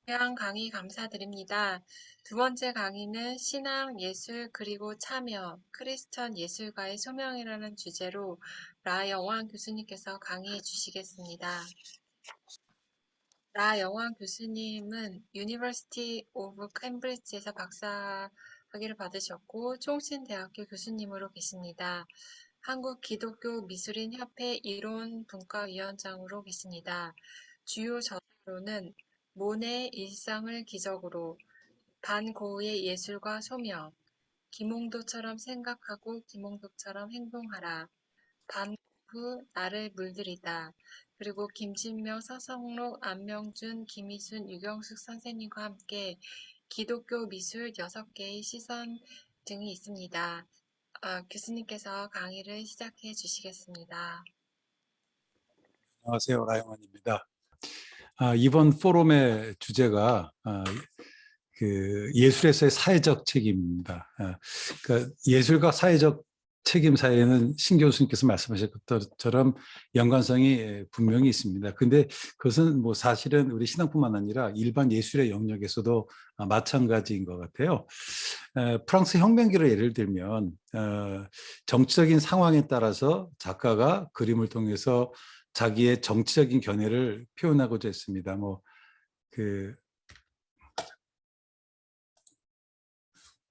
귀한 강의 감사드립니다. 두 번째 강의는 신앙, 예술, 그리고 참여, 크리스천 예술가의 소명이라는 주제로 라영환 교수님께서 강의해 주시겠습니다. 라영환 교수님은 유니버시티 오브 캠브리지에서 박사학위를 받으셨고 총신대학교 교수님으로 계십니다. 한국 기독교 미술인 협회 이론분과위원장으로 계십니다. 주요 저서로는 모네의 일상을 기적으로, 반고흐의 예술과 소명, 김홍도처럼 생각하고 김홍도처럼 행동하라, 반고흐 나를 물들이다, 그리고 김진명, 서성록, 안명준, 김희순, 유경숙 선생님과 함께 기독교 미술 6개의 시선 등이 있습니다. 교수님께서 강의를 시작해 주시겠습니다. 안녕하세요. 라이언입니다. 이번 포럼의 주제가 그 예술에서의 사회적 책임입니다. 그러니까 예술과 사회적 책임 사이에는 신 교수님께서 말씀하신 것처럼 연관성이 분명히 있습니다. 근데 그것은 뭐 사실은 우리 신앙뿐만 아니라 일반 예술의 영역에서도 마찬가지인 것 같아요. 프랑스 혁명기를 예를 들면 정치적인 상황에 따라서 작가가 그림을 통해서 자기의 정치적인 견해를 표현하고자 했습니다.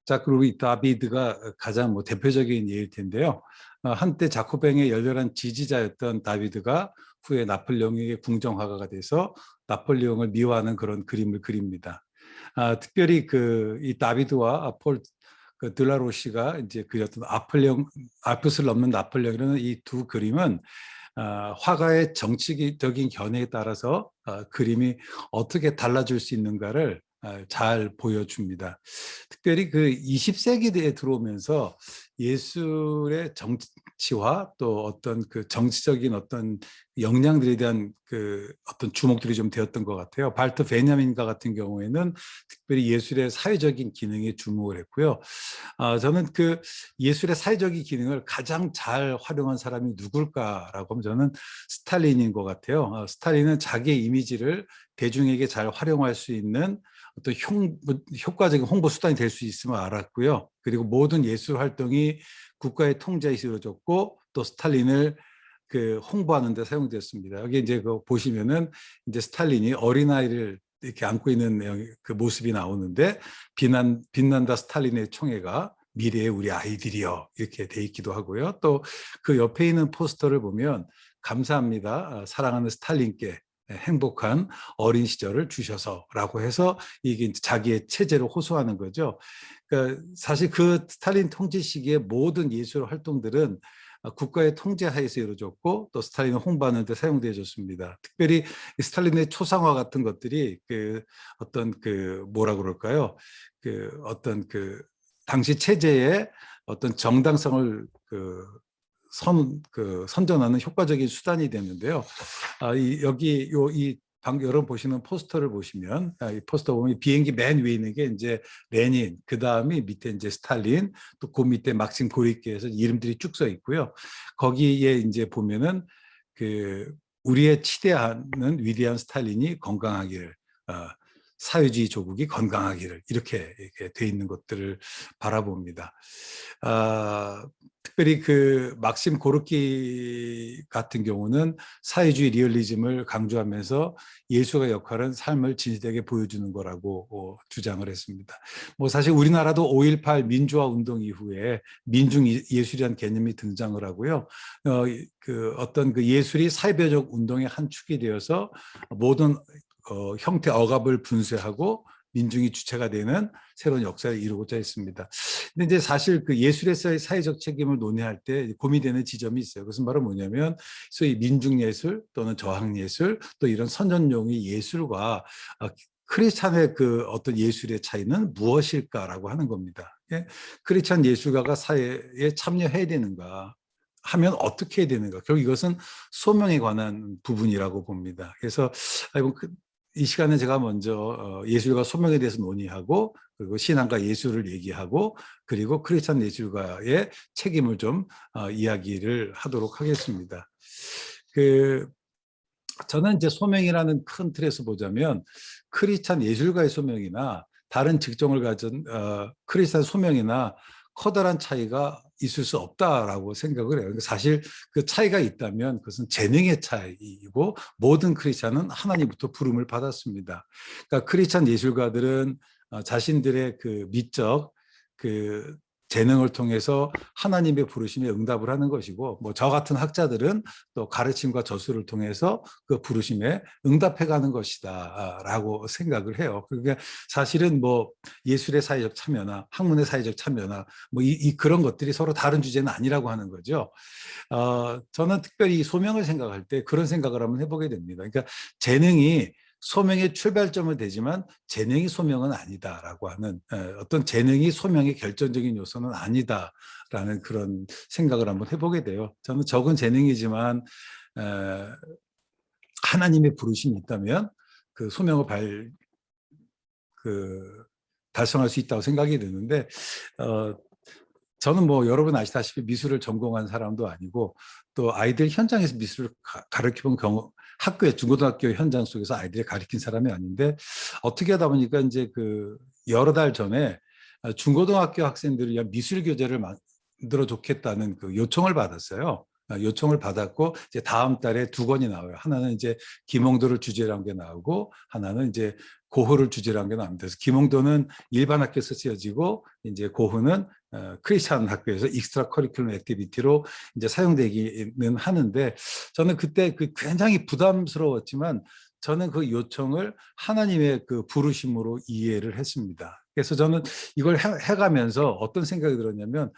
자, 그리고 이 다비드가 가장 대표적인 예일 텐데요. 한때 자코뱅의 열렬한 지지자였던 다비드가 후에 나폴레옹에게 궁정화가가 돼서 나폴레옹을 미워하는 그런 그림을 그립니다. 특별히 이 다비드와 폴 드라로시가 이제 그렸던 알프스를 넘는 나폴레옹이라는 이 두 그림은 화가의 정치적인 견해에 따라서 그림이 어떻게 달라질 수 있는가를 잘 보여줍니다. 특별히 그 20세기에 들어오면서 예술의 정치화 또 어떤 그 정치적인 어떤 역량들에 대한 그 어떤 주목들이 좀 되었던 것 같아요. 발터 베냐민과 같은 경우에는 특별히 예술의 사회적인 기능에 주목을 했고요. 저는 그 예술의 사회적인 기능을 가장 잘 활용한 사람이 누굴까라고 하면 저는 스탈린인 것 같아요. 스탈린은 자기의 이미지를 대중에게 잘 활용할 수 있는 어떤 효과적인 홍보 수단이 될 수 있음을 알았고요. 그리고 모든 예술 활동이 국가의 통제에 이루어졌고 또 스탈린을 그 홍보하는 데 사용되었습니다. 여기 이제 그 보시면은 이제 스탈린이 어린아이를 이렇게 안고 있는 그 모습이 나오는데 빛난다 스탈린의 총애가 미래의 우리 아이들이여 이렇게 돼 있기도 하고요. 또 그 옆에 있는 포스터를 보면 감사합니다. 사랑하는 스탈린께 행복한 어린 시절을 주셔서라고 해서 이게 자기의 체제를 호소하는 거죠. 그러니까 사실 그 스탈린 통치 시기의 모든 예술 활동들은 국가의 통제 하에서 이루어졌고 또 스탈린을 홍보하는 데 사용되어졌습니다. 특별히 스탈린의 초상화 같은 것들이 그 어떤 그 뭐라 그럴까요? 그 어떤 그 당시 체제의 어떤 정당성을 선전하는 효과적인 수단이 됐는데요. 여기 여러분 보시는 포스터를 보시면 이 포스터 보면 비행기 맨 위에 있는 게 이제 레닌, 그 다음에 밑에 이제 스탈린, 또 그 밑에 막심 고리키에서 이름들이 쭉 써 있고요. 거기에 이제 보면은 그 우리의 치대하는 위대한 스탈린이 건강하기를, 사회주의 조국이 건강하기를 이렇게 돼 있는 것들을 바라봅니다. 특별히 그 막심 고르키 같은 경우는 사회주의 리얼리즘을 강조하면서 예술의 역할은 삶을 진실되게 보여주는 거라고 주장을 했습니다. 뭐 사실 우리나라도 5.18 민주화 운동 이후에 민중 예술이라는 개념이 등장을 하고요. 그 어떤 그 예술이 사회적 운동의 한 축이 되어서 모든 형태 억압을 분쇄하고 민중이 주체가 되는 새로운 역사를 이루고자 했습니다. 근데 이제 사실 그 예술에서의 사회적 책임을 논의할 때 고민되는 지점이 있어요. 그것은 바로 뭐냐면 소위 민중예술 또는 저항예술 또 이런 선전용의 예술과 크리스찬의 그 어떤 예술의 차이는 무엇일까라고 하는 겁니다. 예? 크리스찬 예술가가 사회에 참여해야 되는가? 하면 어떻게 해야 되는가? 결국 이것은 소명에 관한 부분이라고 봅니다. 그래서 이 시간에 제가 먼저 예술과 소명에 대해서 논의하고 그리고 신앙과 예술을 얘기하고 그리고 크리스찬 예술가의 책임을 좀 이야기를 하도록 하겠습니다. 그 저는 이제 소명이라는 큰 틀에서 보자면 크리스찬 예술가의 소명이나 다른 직종을 가진 크리스찬 소명이나 커다란 차이가 있을 수 없다라고 생각을 해요. 사실 그 차이가 있다면 그것은 재능의 차이이고 모든 크리스찬은 하나님부터 부름을 받았습니다. 그러니까 크리스찬 예술가들은 자신들의 그 미적 그 재능을 통해서 하나님의 부르심에 응답을 하는 것이고, 뭐 저 같은 학자들은 또 가르침과 저술을 통해서 그 부르심에 응답해가는 것이다라고 생각을 해요. 그러니까 사실은 뭐 예술의 사회적 참여나 학문의 사회적 참여나 뭐 그런 것들이 서로 다른 주제는 아니라고 하는 거죠. 저는 특별히 소명을 생각할 때 그런 생각을 한번 해보게 됩니다. 그러니까 재능이 소명의 출발점은 되지만 재능이 소명은 아니다라고 하는, 어떤 재능이 소명의 결정적인 요소는 아니다라는 그런 생각을 한번 해보게 돼요. 저는 적은 재능이지만 하나님의 부르심이 있다면 그 소명을 달성할 수 있다고 생각이 드는데, 저는 뭐 여러분 아시다시피 미술을 전공한 사람도 아니고 또 아이들 현장에서 미술을 가르쳐본 경우, 학교에 중고등학교 현장 속에서 아이들을 가르친 사람이 아닌데, 어떻게 하다 보니까 이제 그 여러 달 전에 중고등학교 학생들을 위한 미술 교재를 만들어 좋겠다는 그 요청을 받았어요. 요청을 받았고 이제 다음 달에 두 권이 나와요. 하나는 이제 김홍도를 주제로 한 게 나오고 하나는 이제 고흐를 주제로 한 게 나옵니다. 그래서 김홍도는 일반 학교에서 쓰여지고 이제 고흐는 크리스찬 학교에서 익스트라 커리큘럼 액티비티로 이제 사용되기는 하는데, 저는 그때 그 굉장히 부담스러웠지만 저는 그 요청을 하나님의 그 부르심으로 이해를 했습니다. 그래서 저는 이걸 해가면서 어떤 생각이 들었냐면,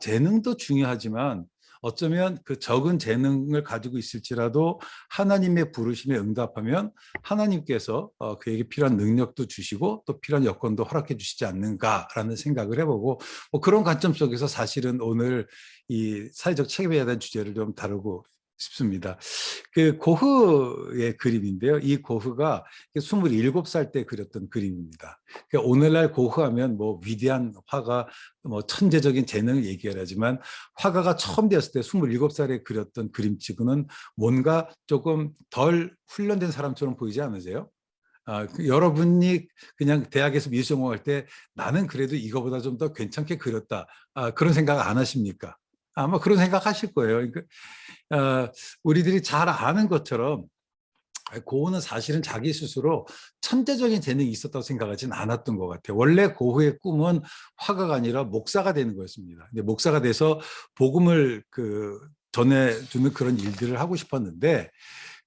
재능도 중요하지만 어쩌면 그 적은 재능을 가지고 있을지라도 하나님의 부르심에 응답하면 하나님께서 그에게 필요한 능력도 주시고 또 필요한 여건도 허락해 주시지 않는가라는 생각을 해보고, 뭐 그런 관점 속에서 사실은 오늘 이 사회적 책임에 대한 주제를 좀 다루고 싶습니다. 그 고흐의 그림인데요. 이 고흐가 27살 때 그렸던 그림입니다. 그러니까 오늘날 고흐하면 뭐 위대한 화가, 뭐 천재적인 재능을 얘기하지만 화가가 처음 되었을 때 27살에 그렸던 그림치고는 뭔가 조금 덜 훈련된 사람처럼 보이지 않으세요? 여러분이 그냥 대학에서 미술 전공할 때 나는 그래도 이거보다 좀 더 괜찮게 그렸다. 그런 생각 안 하십니까? 아마 그런 생각 하실 거예요. 그러니까, 우리들이 잘 아는 것처럼 고흐는 사실은 자기 스스로 천재적인 재능이 있었다고 생각하지는 않았던 것 같아요. 원래 고흐의 꿈은 화가가 아니라 목사가 되는 거였습니다. 근데 목사가 돼서 복음을 전해주는 그런 일들을 하고 싶었는데,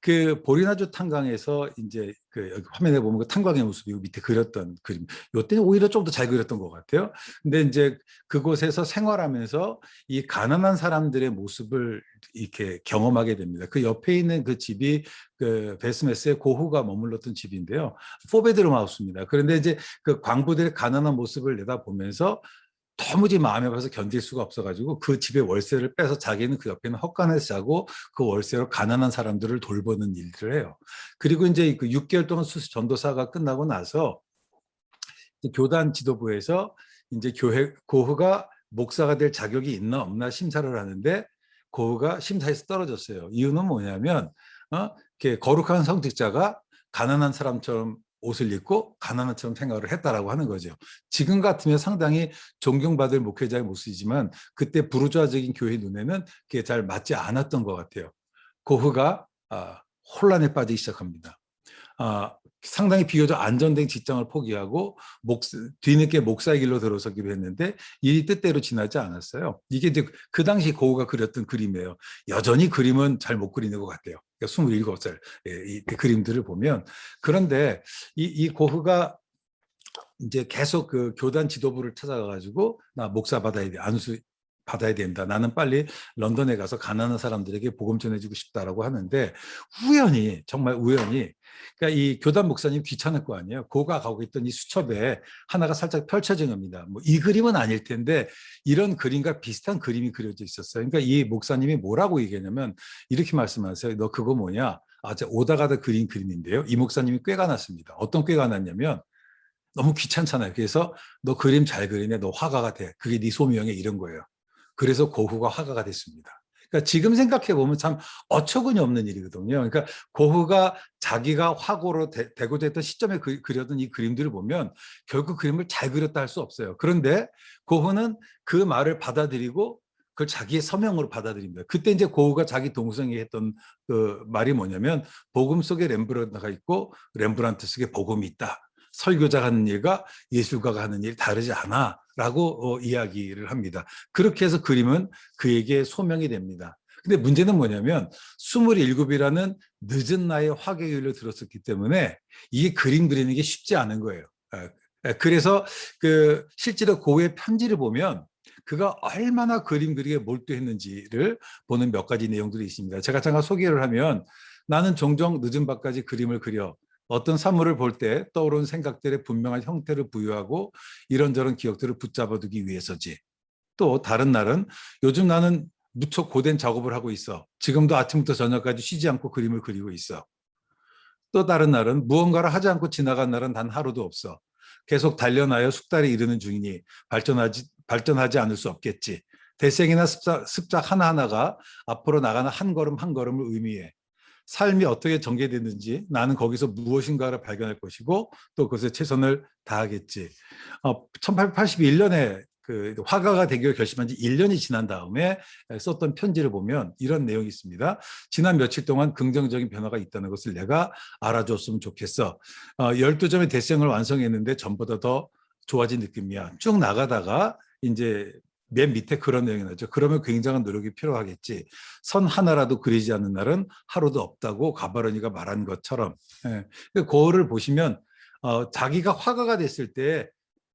그 보리나주 탄광에서 이제 그 여기 화면에 보면 그 탄광의 모습이고 밑에 그렸던 그림, 요때는 오히려 좀 더 잘 그렸던 것 같아요. 근데 이제 그곳에서 생활하면서 이 가난한 사람들의 모습을 이렇게 경험하게 됩니다. 그 옆에 있는 그 집이 그 베스메스의 고흐가 머물렀던 집인데요. 포베드룸 하우스입니다. 그런데 이제 그 광부들의 가난한 모습을 내다보면서 도무지 마음에 봐서 견딜 수가 없어가지고 그 집의 월세를 빼서 자기는 그 옆에는 헛간에서 자고 그 월세로 가난한 사람들을 돌보는 일들을 해요. 그리고 이제 그 6개월 동안 수수 전도사가 끝나고 나서 교단 지도부에서 이제 고흐가 목사가 될 자격이 있나 없나 심사를 하는데 고흐가 심사에서 떨어졌어요. 이유는 뭐냐면 이렇게 거룩한 성직자가 가난한 사람처럼 옷을 입고 가난한처럼 생각을 했다라고 하는 거죠. 지금 같으면 상당히 존경받을 목회자의 모습이지만 그때 부르주아적인 교회 눈에는 그게 잘 맞지 않았던 것 같아요. 고흐가 혼란에 빠지기 시작합니다. 상당히 비교적 안정된 직장을 포기하고 뒤늦게 목사의 길로 들어서기로 했는데 일이 뜻대로 지나지 않았어요. 이게 이제 그 당시 고흐가 그렸던 그림이에요. 여전히 그림은 잘 못 그리는 것 같아요. 그러니까 27살 이 그림들을 보면. 그런데 이 고흐가 이제 계속 그 교단 지도부를 찾아가가지고 나 목사 받아야 돼, 안수 받아야 된다. 나는 빨리 런던에 가서 가난한 사람들에게 복음 전해주고 싶다라고 하는데, 우연히, 정말 우연히, 그러니까 이 교단 목사님 귀찮을 거 아니에요. 고가 가고 있던 이 수첩에 하나가 살짝 펼쳐진 겁니다. 뭐 이 그림은 아닐 텐데 이런 그림과 비슷한 그림이 그려져 있었어요. 그러니까 이 목사님이 뭐라고 얘기하냐면 이렇게 말씀하세요. 너 그거 뭐냐? 제가 오다 가다 그린 그림인데요. 이 목사님이 꾀가 났습니다. 어떤 꾀가 났냐면, 너무 귀찮잖아요. 그래서 너 그림 잘 그리네. 너 화가가 돼. 그게 네 소명에 이런 거예요. 그래서 고흐가 화가가 됐습니다. 그러니까 지금 생각해 보면 참 어처구니 없는 일이거든요. 그러니까 고흐가 자기가 화고로 되고자 했던 시점에 그려던 이 그림들을 보면 결국 그림을 잘 그렸다 할 수 없어요. 그런데 고흐는 그 말을 받아들이고 그걸 자기의 서명으로 받아들입니다. 그때 이제 고흐가 자기 동생이 했던 그 말이 뭐냐면 복음 속에 렘브란트가 있고 렘브란트 속에 복음이 있다. 설교자가 하는 일과 예술가가 하는 일이 다르지 않아 라고 이야기를 합니다. 그렇게 해서 그림은 그에게 소명이 됩니다. 근데 문제는 뭐냐면 27이라는 늦은 나이에 화계율을 들었었기 때문에 이게 그림 그리는 게 쉽지 않은 거예요. 그래서 그 실제로 고흐의 편지를 보면 그가 얼마나 그림 그리기에 몰두했는지를 보는 몇 가지 내용들이 있습니다. 제가 잠깐 소개를 하면 나는 종종 늦은 밤까지 그림을 그려 어떤 사물을 볼 때 떠오르는 생각들의 분명한 형태를 부여하고 이런저런 기억들을 붙잡아두기 위해서지. 또 다른 날은 요즘 나는 무척 고된 작업을 하고 있어. 지금도 아침부터 저녁까지 쉬지 않고 그림을 그리고 있어. 또 다른 날은 무언가를 하지 않고 지나간 날은 단 하루도 없어. 계속 단련하여 숙달에 이르는 중이니 발전하지 않을 수 없겠지. 대생이나 습작 하나하나가 앞으로 나가는 한 걸음 한 걸음을 의미해. 삶이 어떻게 전개됐는지 나는 거기서 무엇인가를 발견할 것이고 또 그것에 최선을 다하겠지. 1881년에 그 화가가 되기로 결심한 지 1년이 지난 다음에 썼던 편지를 보면 이런 내용이 있습니다. 지난 며칠 동안 긍정적인 변화가 있다는 것을 내가 알아줬으면 좋겠어. 12점의 대생을 완성했는데 전보다 더 좋아진 느낌이야. 쭉 나가다가 이제 맨 밑에 그런 내용이 나죠. 그러면 굉장한 노력이 필요하겠지. 선 하나라도 그리지 않는 날은 하루도 없다고 가바로니가 말한 것처럼. 그거를 보시면 자기가 화가가 됐을 때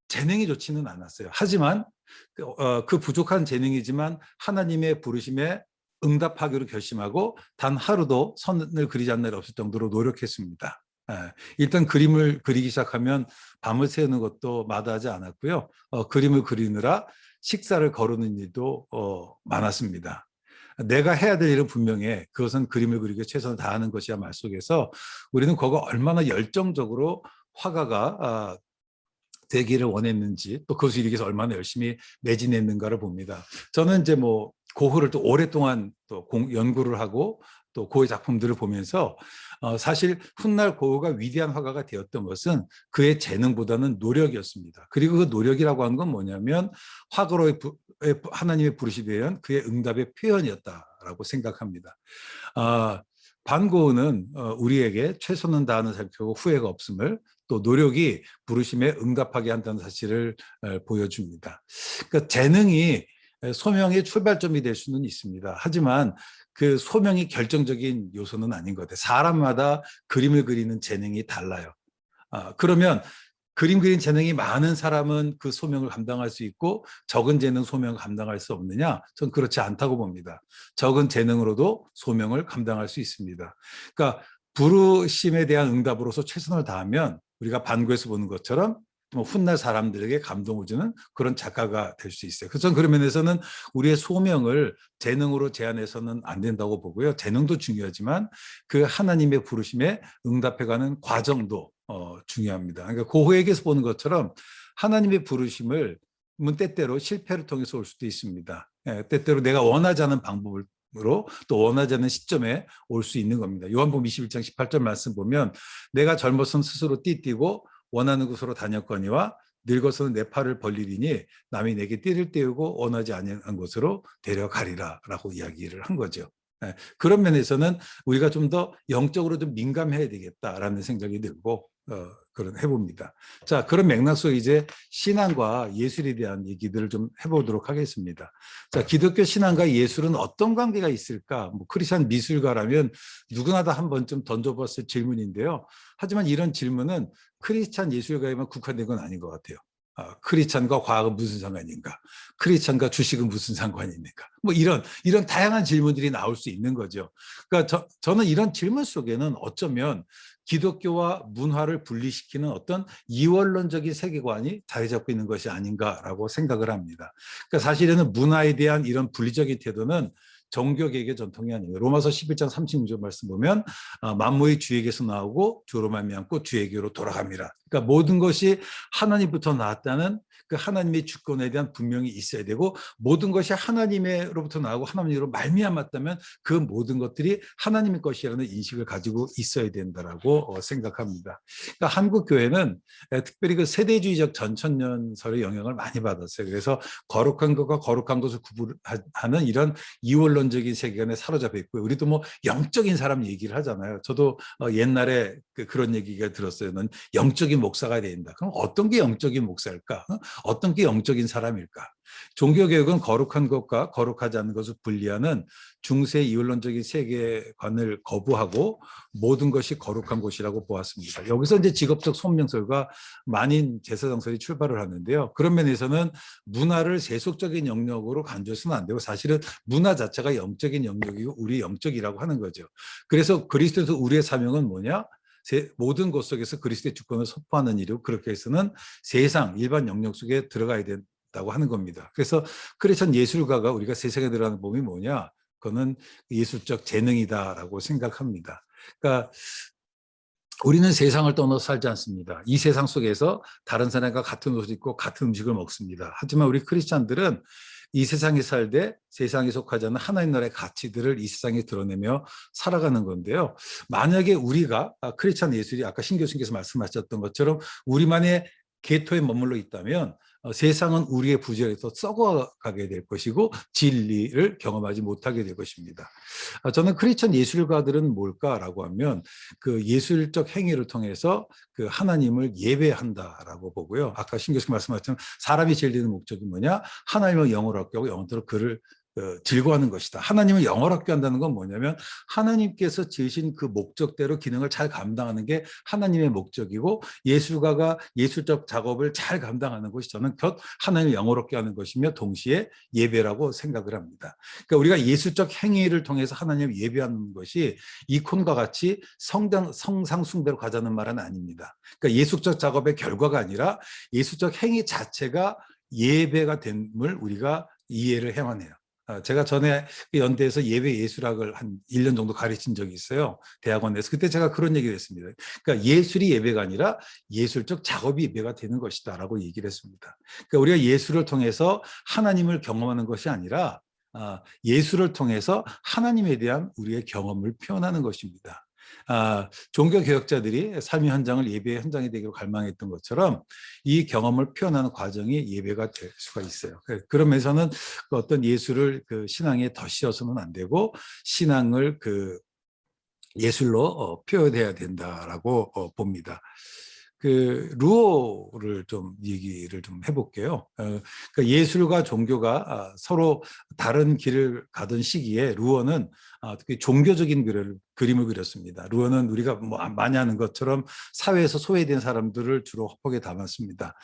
재능이 좋지는 않았어요. 하지만 그 부족한 재능이지만 하나님의 부르심에 응답하기로 결심하고 단 하루도 선을 그리지 않는 날이 없을 정도로 노력했습니다. 일단 그림을 그리기 시작하면 밤을 새우는 것도 마다하지 않았고요. 그림을 그리느라 식사를 거르는 일도 많았습니다. 내가 해야 될 일은 분명해. 그것은 그림을 그리기 최선을 다하는 것이야 말 속에서 우리는 그거 얼마나 열정적으로 화가가 되기를 원했는지 또 그것을 이루기 위해서 얼마나 열심히 매진했는가를 봅니다. 저는 이제 뭐 고흐를 또 오랫동안 또 연구를 하고 또 고흐의 작품들을 보면서 사실 훗날 고흐가 위대한 화가가 되었던 것은 그의 재능보다는 노력이었습니다. 그리고 그 노력이라고 하는 건 뭐냐면 화가로의 하나님의 부르심에 대한 그의 응답의 표현이었다라고 생각합니다. 반 고흐는 우리에게 최선을 다하는 살펴고 후회가 없음을 또 노력이 부르심에 응답하게 한다는 사실을 보여줍니다. 그러니까 재능이 소명의 출발점이 될 수는 있습니다. 하지만 그 소명이 결정적인 요소는 아닌 것 같아요. 사람마다 그림을 그리는 재능이 달라요. 그러면 그림 그린 재능이 많은 사람은 그 소명을 감당할 수 있고 적은 재능 소명을 감당할 수 없느냐? 전 그렇지 않다고 봅니다. 적은 재능으로도 소명을 감당할 수 있습니다. 그러니까 부르심에 대한 응답으로서 최선을 다하면 우리가 반고에서 보는 것처럼 훗날 사람들에게 감동을 주는 그런 작가가 될 수 있어요. 그래서 그런 면에서는 우리의 소명을 재능으로 제한해서는 안 된다고 보고요. 재능도 중요하지만 그 하나님의 부르심에 응답해가는 과정도 중요합니다. 그러니까 고흐에게서 보는 것처럼 하나님의 부르심을 때때로 실패를 통해서 올 수도 있습니다. 때때로 내가 원하지 않은 방법을 또 원하지 않는 시점에 올 수 있는 겁니다. 요한복음 21장 18절 말씀 보면 내가 젊었으면 스스로 띠띠고 원하는 곳으로 다녔거니와 늙어서는 내 팔을 벌리리니 남이 내게 띠를 떼우고 원하지 않은 곳으로 데려가리라 라고 이야기를 한 거죠. 그런 면에서는 우리가 좀 더 영적으로 좀 민감해야 되겠다라는 생각이 들고 그런 해봅니다. 자, 그런 맥락 속에 이제 신앙과 예술에 대한 얘기들을 좀 해보도록 하겠습니다. 자, 기독교 신앙과 예술은 어떤 관계가 있을까? 뭐 크리스찬 미술가라면 누구나 다 한 번쯤 던져봤을 질문인데요. 하지만 이런 질문은 크리스찬 예술가에만 국한된 건 아닌 것 같아요. 크리스찬과 과학은 무슨 상관인가? 크리스찬과 주식은 무슨 상관이 있는가? 뭐 이런 다양한 질문들이 나올 수 있는 거죠. 그러니까 저는 이런 질문 속에는 어쩌면 기독교와 문화를 분리시키는 어떤 이원론적인 세계관이 자리 잡고 있는 것이 아닌가라고 생각을 합니다. 그러니까 사실은 문화에 대한 이런 분리적인 태도는 종교개혁의 전통이 아니에요. 로마서 11장 36절 말씀 보면 만물이 주에게서 나오고 주로 말미암고 주에게로 돌아갑니다. 그러니까 모든 것이 하나님부터 나왔다는 그 하나님의 주권에 대한 분명히 있어야 되고, 모든 것이 하나님으로부터 나오고 하나님으로 말미암았다면 그 모든 것들이 하나님의 것이라는 인식을 가지고 있어야 된다라고 생각합니다. 그러니까 한국 교회는 특별히 그 세대주의적 전천년설의 영향을 많이 받았어요. 그래서 거룩한 것과 거룩한 것을 구분하는 이런 이원론적인 세계관에 사로잡혀 있고요. 우리도 뭐 영적인 사람 얘기를 하잖아요. 저도 옛날에 그런 얘기가 들었어요. 넌 영적인 목사가 된다. 그럼 어떤 게 영적인 목사일까? 어떤 게 영적인 사람일까? 종교개혁은 거룩한 것과 거룩하지 않은 것을 분리하는 중세 이원론적인 세계관을 거부하고 모든 것이 거룩한 곳이라고 보았습니다. 여기서 이제 직업적 소명설과 만인 제사장설이 출발을 하는데요. 그런 면에서는 문화를 세속적인 영역으로 간주해서는 안 되고, 사실은 문화 자체가 영적인 영역이고 우리 영적이라고 하는 거죠. 그래서 그리스도에서 우리의 사명은 뭐냐? 모든 곳 속에서 그리스도의 주권을 선포하는 일이고, 그렇게 해서는 세상 일반 영역 속에 들어가야 된다고 하는 겁니다. 그래서 크리스천 예술가가 우리가 세상에 들어가는 몸이 뭐냐? 그거는 예술적 재능이다라고 생각합니다. 그러니까 우리는 세상을 떠나서 살지 않습니다. 이 세상 속에서 다른 사람과 같은 옷을 입고 같은 음식을 먹습니다. 하지만 우리 크리스찬들은 이 세상에 살되 세상에 속하지 않는 하나님 나라의 가치들을 이 세상에 드러내며 살아가는 건데요. 만약에 우리가 크리스찬 예술이 아까 신 교수님께서 말씀하셨던 것처럼 우리만의 계토에 머물러 있다면 세상은 우리의 부재에서 썩어가게 될 것이고 진리를 경험하지 못하게 될 것입니다. 저는 크리스천 예술가들은 뭘까라고 하면 그 예술적 행위를 통해서 그 하나님을 예배한다라고 보고요. 아까 신 교수님 말씀하셨지만 사람이 제일 되는 목적이 뭐냐? 하나님을 영원하게 하고 영원토록 그를 즐거워하는 것이다. 하나님을 영원하게 한다는 건 뭐냐면 하나님께서 지으신 그 목적대로 기능을 잘 감당하는 게 하나님의 목적이고, 예술가가 예술적 작업을 잘 감당하는 것이 저는 곧 하나님을 영원하게 하는 것이며 동시에 예배라고 생각을 합니다. 그러니까 우리가 예술적 행위를 통해서 하나님을 예배하는 것이 이콘과 같이 성상 숭배로 가자는 말은 아닙니다. 그러니까 예술적 작업의 결과가 아니라 예술적 행위 자체가 예배가 됨을 우리가 이해를 해야만 해요. 제가 전에 연대에서 예배 예술학을 한 1년 정도 가르친 적이 있어요. 대학원에서. 그때 제가 그런 얘기를 했습니다. 그러니까 예술이 예배가 아니라 예술적 작업이 예배가 되는 것이다 라고 얘기를 했습니다. 그러니까 우리가 예술을 통해서 하나님을 경험하는 것이 아니라 예술을 통해서 하나님에 대한 우리의 경험을 표현하는 것입니다. 종교개혁자들이 삶의 현장을 예배의 현장이 되기로 갈망했던 것처럼 이 경험을 표현하는 과정이 예배가 될 수가 있어요. 그런 면에서는 어떤 예술을 그 신앙에 덧씌워서는 안 되고, 신앙을 그 예술로 표현해야 된다라고 봅니다. 그 루어를 좀 얘기를 좀 해볼게요. 그러니까 예술과 종교가 서로 다른 길을 가던 시기에 루어는 특히 종교적인 그림을 그렸습니다. 루어는 우리가 뭐 많이 하는 것처럼 사회에서 소외된 사람들을 주로 화폭에 담았습니다.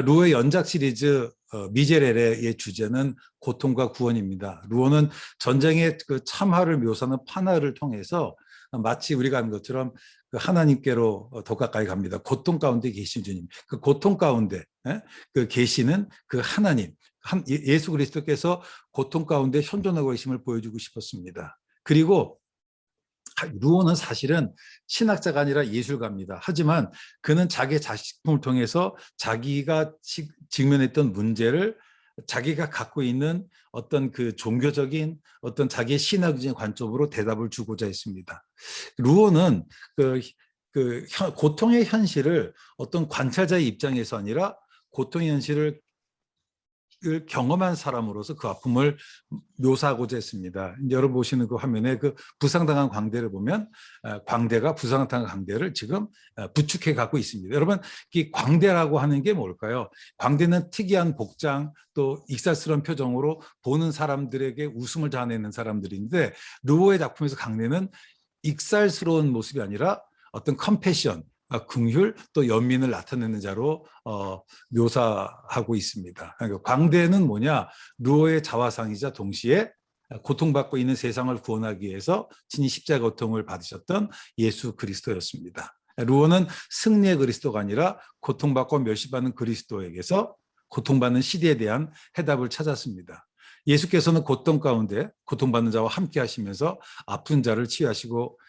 루어의 연작 시리즈 미제렐의 주제는 고통과 구원입니다. 루어는 전쟁의 그 참화를 묘사하는 판화를 통해서 마치 우리가 하는 것처럼 그 하나님께로 더 가까이 갑니다. 고통 가운데 계신 주님. 그 고통 가운데 그 계시는 그 하나님, 예수 그리스도께서 고통 가운데 현존하고 계심을 보여주고 싶었습니다. 그리고 루어는 사실은 신학자가 아니라 예술가입니다. 하지만 그는 자기의 작품을 통해서 자기가 직면했던 문제를 자기가 갖고 있는 어떤 그 종교적인 어떤 자기의 신학적인 관점으로 대답을 주고자 했습니다. 루어는 고통의 현실을 어떤 관찰자의 입장에서 아니라 고통의 현실을 경험한 사람으로서 그 아픔을 묘사하고자 했습니다. 여러분 보시는 그 화면에 그 부상당한 광대를 보면 광대가 부상당한 광대를 지금 부축해 갖고 있습니다. 여러분, 이 광대라고 하는 게 뭘까요? 광대는 특이한 복장 또 익살스러운 표정으로 보는 사람들에게 웃음을 자아내는 사람들인데, 루오의 작품에서 광대는 익살스러운 모습이 아니라 어떤 컴패션, 긍휼 또 연민을 나타내는 자로 묘사하고 있습니다. 그러니까 광대는 뭐냐? 루어의 자화상이자 동시에 고통받고 있는 세상을 구원하기 위해서 친히 십자가 고통을 받으셨던 예수 그리스도였습니다. 루어는 승리의 그리스도가 아니라 고통받고 멸시받는 그리스도에게서 고통받는 시대에 대한 해답을 찾았습니다. 예수께서는 고통 가운데 고통받는 자와 함께 하시면서 아픈 자를 치유하시고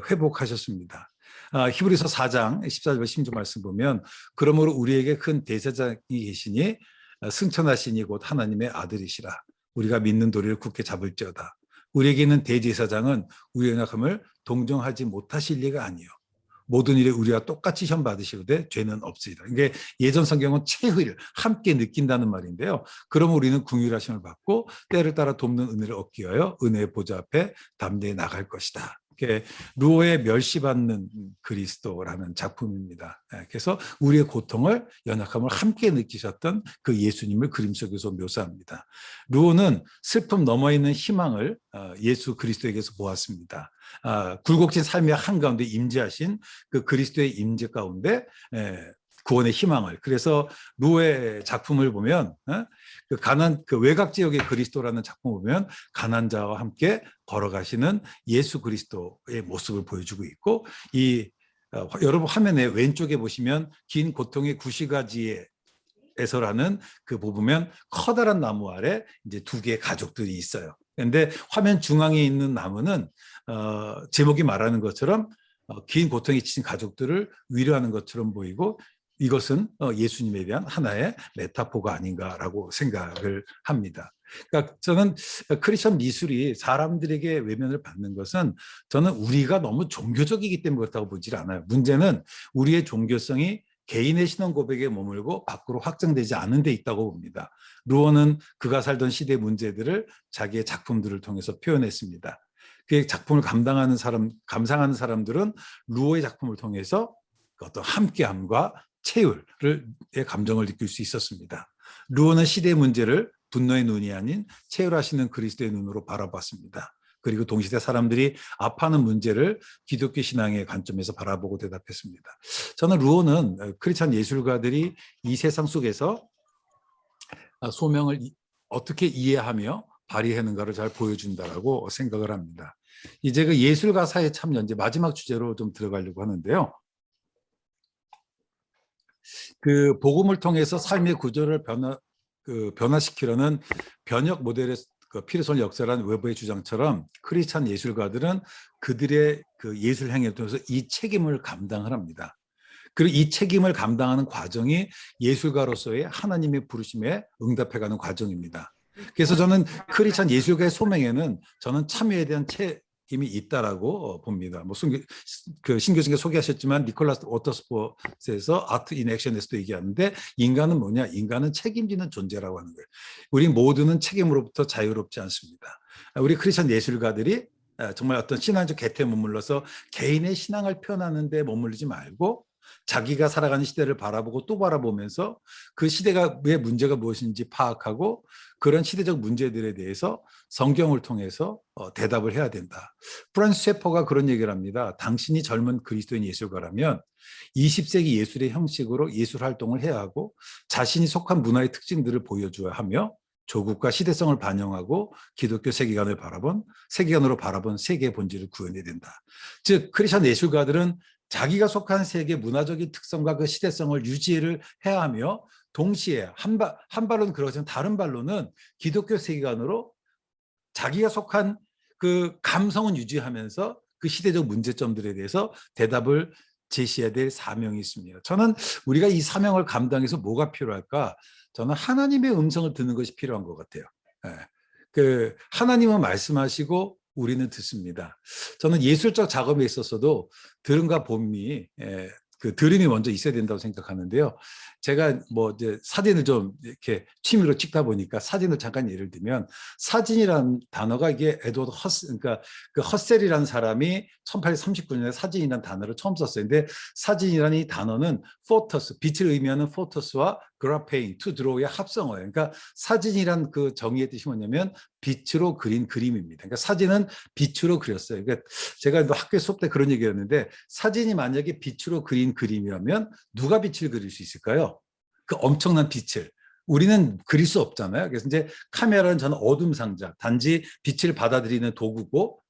회복하셨습니다. 히브리서 4장 14절 16절 말씀 보면, 그러므로 우리에게 큰 대제사장이 계시니 승천하시니 곧 하나님의 아들이시라. 우리가 믿는 도리를 굳게 잡을지어다. 우리에게는 대제사장은 우리의 연약함을 동정하지 못하실 리가 아니요 모든 일에 우리와 똑같이 시험 받으시되 죄는 없으리라. 이게 예전 성경은 최후를 함께 느낀다는 말인데요. 그럼 우리는 긍휼하심을 받고 때를 따라 돕는 은혜를 얻기 위하여 은혜의 보좌 앞에 담대히 나갈 것이다. 루오의 멸시받는 그리스도라는 작품입니다. 그래서 우리의 고통을 연약함을 함께 느끼셨던 그 예수님을 그림 속에서 묘사합니다. 루오는 슬픔 너머에 있는 희망을 예수 그리스도에게서 보았습니다. 굴곡진 삶의 한가운데 임재하신 그 그리스도의 임재 가운데 구원의 희망을. 그래서 루오의 작품을 보면 그 외곽 지역의 그리스도라는 작품을 보면 가난자와 함께 걸어가시는 예수 그리스도의 모습을 보여주고 있고 여러분 화면에 왼쪽에 보시면 긴 고통의 구시가지에 에서라는 그 보면 커다란 나무 아래 이제 두 개의 가족들이 있어요. 그런데 화면 중앙에 있는 나무는 제목이 말하는 것처럼 긴 고통에 지친 가족들을 위로하는 것처럼 보이고 이것은 예수님에 대한 하나의 메타포가 아닌가라고 생각을 합니다. 그러니까 저는 크리스천 미술이 사람들에게 외면을 받는 것은 저는 우리가 너무 종교적이기 때문에 그렇다고 보질 않아요. 문제는 우리의 종교성이 개인의 신앙 고백에 머물고 밖으로 확장되지 않은 데 있다고 봅니다. 루어는 그가 살던 시대의 문제들을 자기의 작품들을 통해서 표현했습니다. 그 작품을 감상하는 사람들은 루어의 작품을 통해서 어떤 함께함과 체율의 감정을 느낄 수 있었습니다. 루어는 시대의 문제를 분노의 눈이 아닌 체율하시는 그리스도의 눈으로 바라봤습니다. 그리고 동시대 사람들이 아파하는 문제를 기독교 신앙의 관점에서 바라보고 대답했습니다. 저는 루어는 크리스천 예술가들이 이 세상 속에서 소명을 어떻게 이해하며 발휘하는가를 잘 보여준다라고 생각을 합니다. 이제 그 예술가사의 참여 이제 마지막 주제로 좀 들어가려고 하는데요. 그 복음을 통해서 삶의 구조를 변화시키려는 변혁 모델의 피르손 역사라는 웨버의 주장처럼 크리스찬 예술가들은 그들의 그 예술 행위를 통해서 이 책임을 감당을 합니다. 그리고 이 책임을 감당하는 과정이 예술가로서의 하나님의 부르심에 응답해가는 과정입니다. 그래서 저는 크리스찬 예술가의 소명에는 저는 참여에 대한 책임이 있다라고 봅니다. 뭐 신 교수님께 소개하셨지만 니콜라스 워터스포츠에서 아트 인 액션에서도 얘기하는데 인간은 뭐냐? 인간은 책임지는 존재라고 하는 거예요. 우리 모두는 책임으로부터 자유롭지 않습니다. 우리 크리스천 예술가들이 정말 어떤 신앙적 궤태에 머물러서 개인의 신앙을 표현하는 데 머물리지 말고 자기가 살아가는 시대를 바라보고 또 바라보면서 그 시대가 왜 문제가 무엇인지 파악하고 그런 시대적 문제들에 대해서 성경을 통해서 대답을 해야 된다. 프란시스 셰퍼가 그런 얘기를 합니다. 당신이 젊은 그리스도인 예술가라면 20세기 예술의 형식으로 예술 활동을 해야 하고 자신이 속한 문화의 특징들을 보여줘야 하며 조국과 시대성을 반영하고 기독교 세계관으로 바라본 세계의 본질을 구현해야 된다. 즉 크리스천 예술가들은 자기가 속한 세계의 문화적인 특성과 그 시대성을 유지를 해야 하며 동시에 한 발로는 그러지만 다른 발로는 기독교 세계관으로 자기가 속한 그 감성은 유지하면서 그 시대적 문제점들에 대해서 대답을 제시해야 될 사명이 있습니다. 저는 우리가 이 사명을 감당해서 뭐가 필요할까? 저는 하나님의 음성을 듣는 것이 필요한 것 같아요. 그 하나님은 말씀하시고 우리는 듣습니다. 저는 예술적 작업에 있어서도 들음과 봄이 그 들음이 먼저 있어야 된다고 생각하는데요. 제가 뭐 이제 사진을 좀 이렇게 취미로 찍다 보니까 사진을 잠깐 예를 들면 사진이라는 단어가 이게 에드워드 그러니까 그 허셀이라는 사람이 1839년에 사진이라는 단어를 처음 썼어요. 근데 사진이라는 이 단어는 포터스, 빛을 의미하는 포터스와 그라페인, 투 드로우의 합성어예요. 그러니까 사진이란 그 정의의 뜻이 뭐냐면 빛으로 그린 그림입니다. 그러니까 사진은 빛으로 그렸어요. 그러니까 제가 학교 수업 때 그런 얘기였는데 사진이 만약에 빛으로 그린 그림이라면 누가 빛을 그릴 수 있을까요? 그 엄청난 빛을. 우리는 그릴 수 없잖아요. 그래서 이제 카메라는 저는 어둠 상자, 단지 빛을 받아들이는 도구고,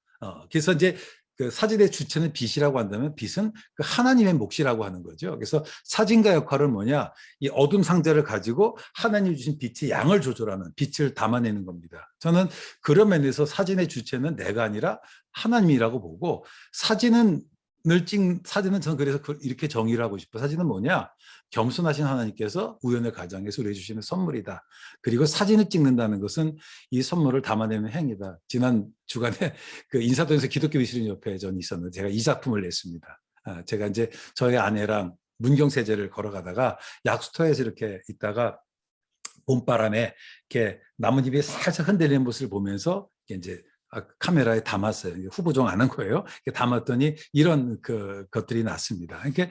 그래서 이제 그 사진의 주체는 빛이라고 한다면 빛은 그 하나님의 몫이라고 하는 거죠. 그래서 사진가 역할은 뭐냐? 이 어둠 상자를 가지고 하나님 주신 빛의 양을 조절하는 빛을 담아내는 겁니다. 저는 그런 면에서 사진의 주체는 내가 아니라 하나님이라고 보고 사진은 사진은 저는 그래서 이렇게 정의를 하고 싶어. 사진은 뭐냐? 겸손하신 하나님께서 우연의 가정에 수리해 주시는 선물이다. 그리고 사진을 찍는다는 것은 이 선물을 담아내는 행위다. 지난 주간에 그 인사동에서 기독교 미술인 협회에 전 있었는데 제가 이 작품을 냈습니다. 제가 이제 저희 아내랑 문경세제를 걸어가다가 약수터에서 이렇게 있다가 봄바람에 이렇게 나뭇잎이 살짝 흔들리는 모습을 보면서 이제 카메라에 담았어요. 후보종 안 한 거예요. 담았더니 이런 것들이 났습니다. 그러니까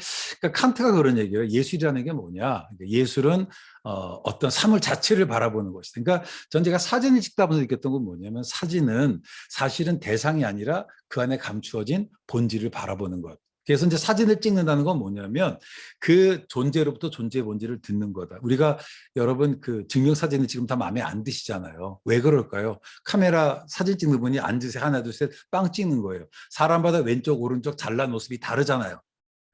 칸트가 그런 얘기예요. 예술이라는 게 뭐냐? 예술은 어떤 사물 자체를 바라보는 것이다. 그러니까 전 제가 사진을 찍다 보면서 느꼈던 건 뭐냐면 사진은 사실은 대상이 아니라 그 안에 감추어진 본질을 바라보는 것. 그래서 이제 사진을 찍는다는 건 뭐냐면 그 존재로부터 존재의 본질을 듣는 거다. 우리가 여러분 그 증명사진을 지금 다 마음에 안 드시잖아요. 왜 그럴까요? 카메라 사진 찍는 분이 앉으세요. 하나, 둘, 셋, 빵 찍는 거예요. 사람마다 왼쪽, 오른쪽 잘난 모습이 다르잖아요.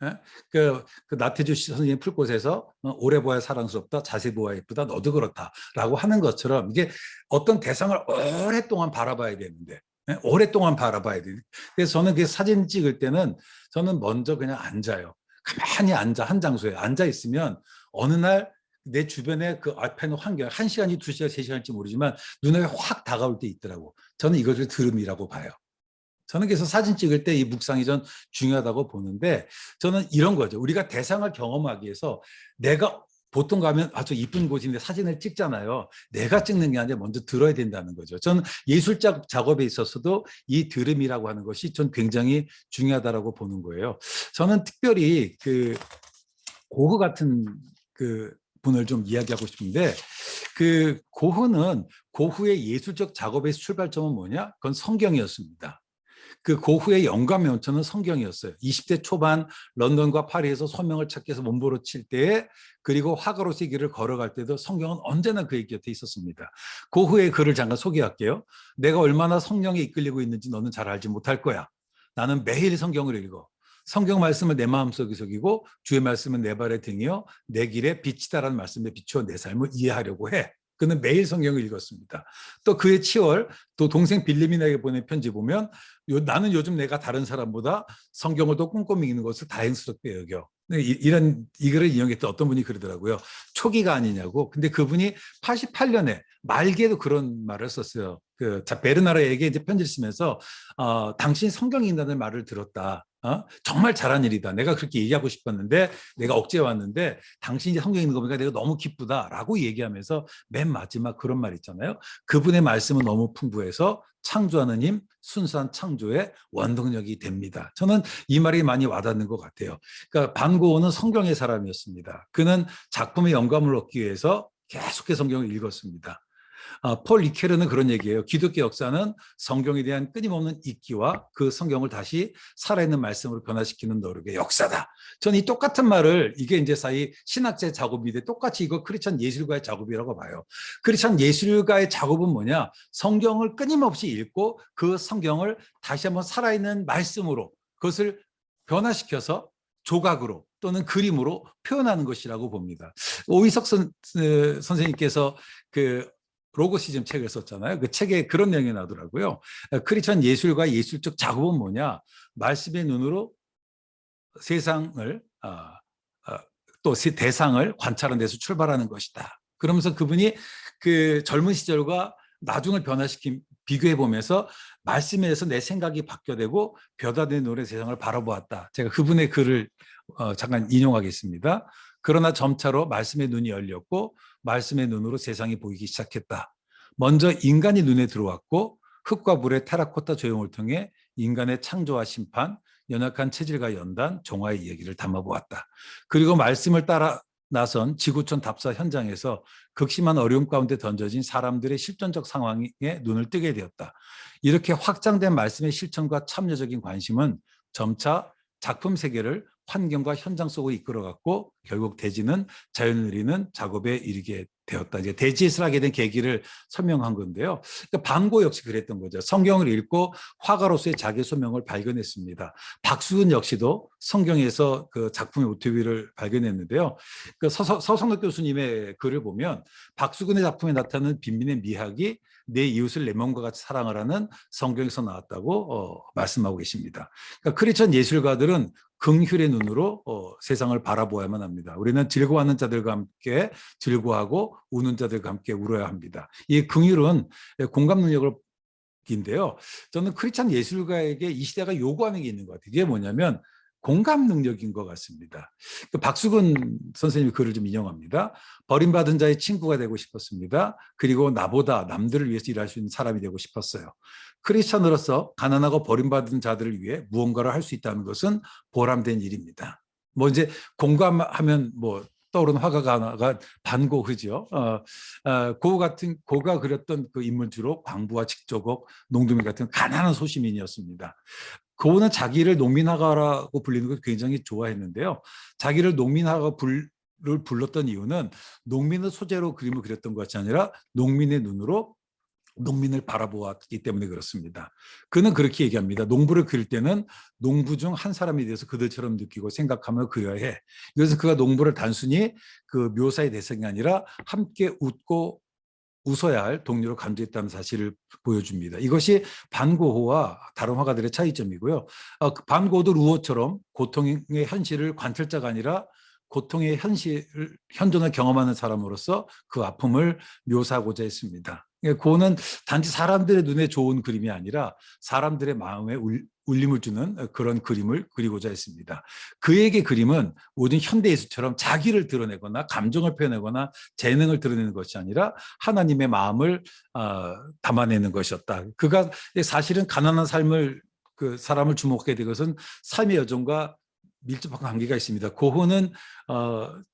예? 그 나태주 선생님 풀꽃에서 오래 보아야 사랑스럽다, 자세히 보아야 예쁘다, 너도 그렇다라고 하는 것처럼 이게 어떤 대상을 오랫동안 바라봐야 되는데 오랫동안 바라봐야 돼요. 그래서 저는 그 사진 찍을 때는 저는 먼저 그냥 앉아요. 가만히 앉아 한 장소에 앉아 있으면 어느 날 내 주변에 그 앞에 있는 환경 1시간이 2시간, 3시간일지 모르지만 눈에 확 다가올 때 있더라고. 저는 이것을 들음이라고 봐요. 저는 그래서 사진 찍을 때 이 묵상이 전 중요하다고 보는데 저는 이런 거죠. 우리가 대상을 경험하기 위해서 내가 보통 가면 아주 이쁜 곳인데 사진을 찍잖아요. 내가 찍는 게 아니라 먼저 들어야 된다는 거죠. 저는 예술적 작업에 있어서도 이 들음이라고 하는 것이 전 굉장히 중요하다고 보는 거예요. 저는 특별히 그 고흐 같은 그 분을 좀 이야기하고 싶은데 그 고흐는 고흐의 예술적 작업의 출발점은 뭐냐? 그건 성경이었습니다. 그 고흐의 영감의 원천은 성경이었어요. 20대 초반 런던과 파리에서 소명을 찾기 위해서 몸부림칠 때에 그리고 화가로서의 길을 걸어갈 때도 성경은 언제나 그의 곁에 있었습니다. 고흐의 글을 잠깐 소개할게요. 내가 얼마나 성령에 이끌리고 있는지 너는 잘 알지 못할 거야. 나는 매일 성경을 읽어. 성경 말씀을 내 마음속에 새기고 주의 말씀은 내 발의 등이요 내 길에 빛이다라는 말씀에 비추어 내 삶을 이해하려고 해. 그는 매일 성경을 읽었습니다. 또 그의 치월, 또 동생 빌리민에게 보낸 편지 보면 나는 요즘 내가 다른 사람보다 성경을 더 꼼꼼히 읽는 것을 다행스럽게 여겨. 이 글을 인용했던 어떤 분이 그러더라고요. 초기가 아니냐고. 근데 그분이 88년에 말기에도 그런 말을 썼어요. 베르나르에게 이제 편지를 쓰면서 당신이 성경 읽는다는 말을 들었다. 정말 잘한 일이다. 내가 그렇게 얘기하고 싶었는데 내가 억지에 왔는데 당신이 성경 읽는 거 보니까 내가 너무 기쁘다라고 얘기하면서 맨 마지막 그런 말 있잖아요. 그분의 말씀은 너무 풍부해서 창조하는 힘, 순수한 창조의 원동력이 됩니다. 저는 이 말이 많이 와닿는 것 같아요. 그러니까 반 고흐는 성경의 사람이었습니다. 그는 작품의 영감을 얻기 위해서 계속해서 성경을 읽었습니다. 폴 리케르는 그런 얘기예요. 기독교 역사는 성경에 대한 끊임없는 읽기와 그 성경을 다시 살아있는 말씀으로 변화시키는 노력의 역사다. 저는 이 똑같은 말을 이게 이제 사이 신학자의 작업인데 똑같이 이거 크리스천 예술가의 작업이라고 봐요. 크리스천 예술가의 작업은 뭐냐? 성경을 끊임없이 읽고 그 성경을 다시 한번 살아있는 말씀으로 그것을 변화시켜서 조각으로 또는 그림으로 표현하는 것이라고 봅니다. 오이석 선생님께서 그 로고시즘 책을 썼잖아요. 그 책에 그런 내용이 나더라고요. 크리스천 예술과 예술적 작업은 뭐냐? 말씀의 눈으로 세상을 또 대상을 관찰하는 데서 출발하는 것이다. 그러면서 그분이 그 젊은 시절과 나중을 비교해 보면서 말씀에 대해서 내 생각이 바뀌어되고 변화된 눈으로 세상을 바라보았다. 제가 그분의 글을 잠깐 인용하겠습니다. 그러나 점차로 말씀의 눈이 열렸고 말씀의 눈으로 세상이 보이기 시작했다. 먼저 인간이 눈에 들어왔고 흙과 물의 테라코타 조형을 통해 인간의 창조와 심판, 연약한 체질과 연단, 종아의 얘기를 담아보았다. 그리고 말씀을 따라 나선 지구촌 답사 현장에서 극심한 어려움 가운데 던져진 사람들의 실존적 상황에 눈을 뜨게 되었다. 이렇게 확장된 말씀의 실천과 참여적인 관심은 점차 작품 세계를 환경과 현장 속으로 이끌어갔고 결국 대지는 자연을 누리는 작업에 이르게 되었다. 이제 대지예술을 하게 된 계기를 설명한 건데요. 그러니까 반고 역시 그랬던 거죠. 성경을 읽고 화가로서의 자기 소명을 발견했습니다. 박수근 역시도 성경에서 그 작품의 모티브를 발견했는데요. 그 서성덕 교수님의 글을 보면 박수근의 작품에 나타나는 빈민의 미학이 내 이웃을 내 몸과 같이 사랑하라는 성경에서 나왔다고 말씀하고 계십니다. 그러니까 크리스천 예술가들은 긍휼의 눈으로 세상을 바라보아야만 합니다. 우리는 즐거워하는 자들과 함께 즐거워하고 우는 자들과 함께 울어야 합니다. 이 긍휼은 공감 능력을 인데요. 저는 크리스찬 예술가에게 이 시대가 요구하는 게 있는 것 같아요. 이게 뭐냐면 공감 능력인 것 같습니다. 박수근 선생님이 글을 좀 인용합니다. 버림받은 자의 친구가 되고 싶었습니다. 그리고 나보다 남들을 위해서 일할 수 있는 사람이 되고 싶었어요. 크리스찬으로서 가난하고 버림받은 자들을 위해 무언가를 할 수 있다는 것은 보람된 일입니다. 뭐 이제 공감하면 뭐 떠오르는 화가가 반고흐죠. 고가 그렸던 그 인물 주로 광부와 직조국, 농도민 같은 가난한 소시민이었습니다. 고는 자기를 농민화가라고 불리는 걸 굉장히 좋아했는데요. 자기를 농민화가 불렀던 이유는 농민의 소재로 그림을 그렸던 것이 아니라 농민의 눈으로 농민을 바라보았기 때문에 그렇습니다. 그는 그렇게 얘기합니다. 농부를 그릴 때는 농부 중 한 사람이 돼서 그들처럼 느끼고 생각하며 그려야 해. 그래서 그가 농부를 단순히 그 묘사의 대상이 아니라 함께 웃고 웃어야 할 동료로 감지했다는 사실을 보여줍니다. 이것이 반고흐와 다른 화가들의 차이점이고요. 반고흐도 루오처럼 고통의 현실을 관찰자가 아니라 고통의 현존을 경험하는 사람으로서 그 아픔을 묘사하고자 했습니다. 고는 단지 사람들의 눈에 좋은 그림이 아니라 사람들의 마음에 울림을 주는 그런 그림을 그리고자 했습니다. 그에게 그림은 모든 현대예술처럼 자기를 드러내거나 감정을 표현하거나 재능을 드러내는 것이 아니라 하나님의 마음을 담아내는 것이었다. 그가 사실은 가난한 삶을 그 사람을 주목하게 된 것은 삶의 여정과 밀접한 관계가 있습니다. 고흐는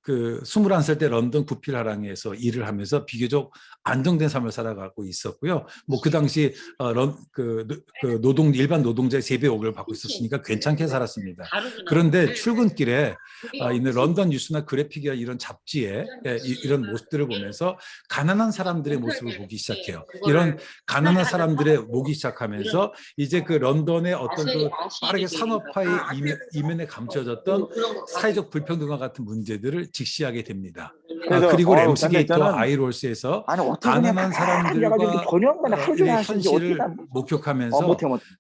그 21살 때 런던 구필하랑에서 일을 하면서 비교적 안정된 삶을 살아가고 있었고요. 뭐 그 당시 일반 노동자의 3배 월급을 받고 있었으니까 괜찮게 살았습니다. 그런데 출근길에 있는 런던 뉴스나 그래픽이나 이런 잡지에 이런 모습들을 보면서 가난한 사람들의 모습을 보기 시작해요. 이런 가난한 사람들의 보기 시작하면서 이제 그 런던의 어떤 그 빠르게 산업화의 이면에 감춰졌던 사회적 불평등과 같은 문제들을 직시하게 됩니다. 그리고 램스게이트와 아이롤스에서 가난한 사람들과 현실을 목격하면서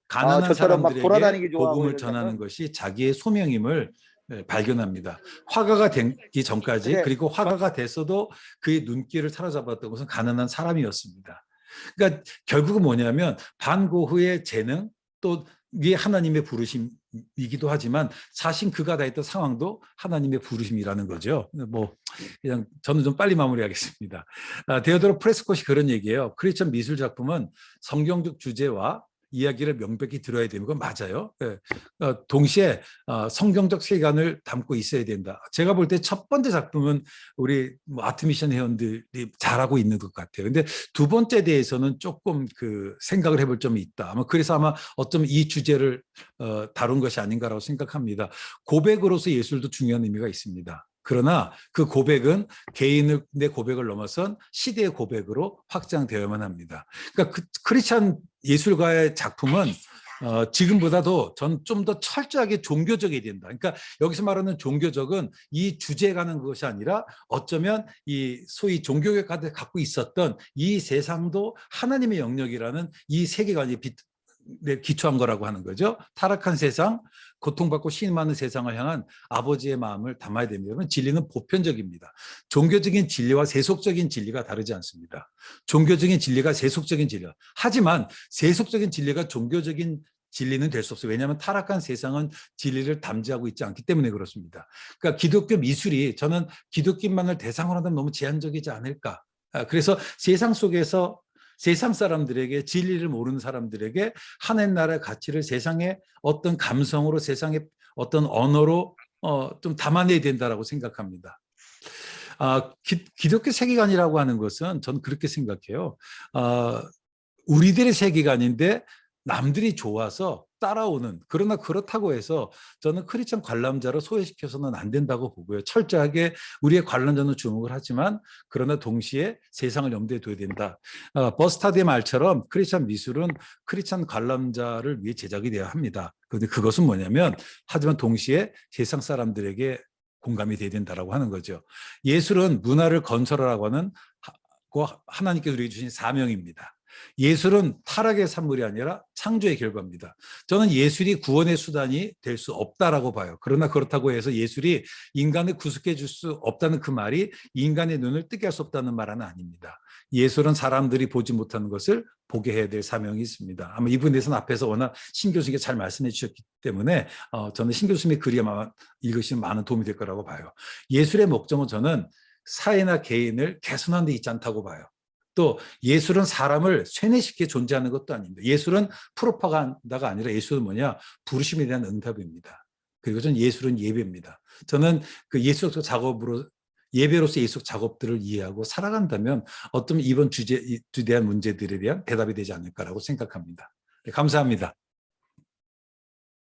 가난한 사람들에게 복음을 전하는 것이 자기의 소명임을 발견합니다. 화가가 되기 전까지 그리고 화가가 됐어도 그의 눈길을 사로잡았던 것은 가난한 사람이었습니다. 그러니까 결국은 뭐냐면 반고흐의 재능 또 이게 하나님의 부르심이기도 하지만 사실 그가 다했던 상황도 하나님의 부르심이라는 거죠. 뭐 그냥 저는 좀 빨리 마무리하겠습니다. 데오도로 프레스콧이 그런 얘기예요. 크리스천 미술 작품은 성경적 주제와 이야기를 명백히 들어야 되는 건 맞아요. 동시에 성경적 세계관을 담고 있어야 된다. 제가 볼 때 첫 번째 작품은 우리 아트미션 회원들이 잘하고 있는 것 같아요. 근데 두 번째 대해서는 조금 그 생각을 해볼 점이 있다. 그래서 아마 어쩌면 이 주제를 다룬 것이 아닌가라고 생각합니다. 고백으로서 예술도 중요한 의미가 있습니다. 그러나 그 고백은 개인의 고백을 넘어선 시대의 고백으로 확장되어야만 합니다. 그러니까 크리스찬 예술가의 작품은 지금보다도 전 좀 더 철저하게 종교적이 된다. 그러니까 여기서 말하는 종교적은 이 주제에 관한 것이 아니라 어쩌면 이 소위 종교가 갖고 있었던 이 세상도 하나님의 영역이라는 이 세계관이 기초한 거라고 하는 거죠. 타락한 세상, 고통받고 신이 많은 세상을 향한 아버지의 마음을 담아야 됩니다. 그러면 진리는 보편적입니다. 종교적인 진리와 세속적인 진리가 다르지 않습니다. 종교적인 진리가 세속적인 진리가. 하지만 세속적인 진리가 종교적인 진리는 될 수 없어요. 왜냐하면 타락한 세상은 진리를 담지하고 있지 않기 때문에 그렇습니다. 그러니까 기독교 미술이 저는 기독교만을 대상으로 한다면 너무 제한적이지 않을까. 그래서 세상 속에서 세상 사람들에게 진리를 모르는 사람들에게 하나님 나라의 가치를 세상의 어떤 감성으로 세상의 어떤 언어로 좀 담아내야 된다라고 생각합니다. 기독교 세계관이라고 하는 것은 저는 그렇게 생각해요. 우리들의 세계관인데 남들이 좋아서 따라오는 그러나 그렇다고 해서 저는 크리스천 관람자를 소외시켜서는 안 된다고 보고요. 철저하게 우리의 관람자는 주목을 하지만 그러나 동시에 세상을 염두에 둬야 된다. 버스타드의 말처럼 크리스천 미술은 크리스천 관람자를 위해 제작이 되어야 합니다. 그런데 그것은 뭐냐면 하지만 동시에 세상 사람들에게 공감이 돼야 된다라고 하는 거죠. 예술은 문화를 건설하라고 하는 하나님께서 우리에게 주신 사명입니다. 예술은 타락의 산물이 아니라 창조의 결과입니다. 저는 예술이 구원의 수단이 될 수 없다라고 봐요. 그러나 그렇다고 해서 예술이 인간을 구속해 줄 수 없다는 그 말이 인간의 눈을 뜨게 할 수 없다는 말은 아닙니다. 예술은 사람들이 보지 못하는 것을 보게 해야 될 사명이 있습니다. 아마 이 부분에 대해서는 앞에서 워낙 신 교수님께 잘 말씀해 주셨기 때문에 저는 신 교수님의 글이 아마 읽으시면 많은 도움이 될 거라고 봐요. 예술의 목적은 저는 사회나 개인을 개선하는 데 있지 않다고 봐요. 또 예술은 사람을 쇠뇌시키게 존재하는 것도 아닙니다. 예술은 프로파간다가 아니라 예술은 뭐냐? 부르심에 대한 응답입니다. 그리고 저는 예술은 예배입니다. 저는 그 예술적 작업으로 예배로서 예술 작업들을 이해하고 살아간다면 어떤 이번 주제에 대한 문제들에 대한 대답이 되지 않을까라고 생각합니다. 네, 감사합니다.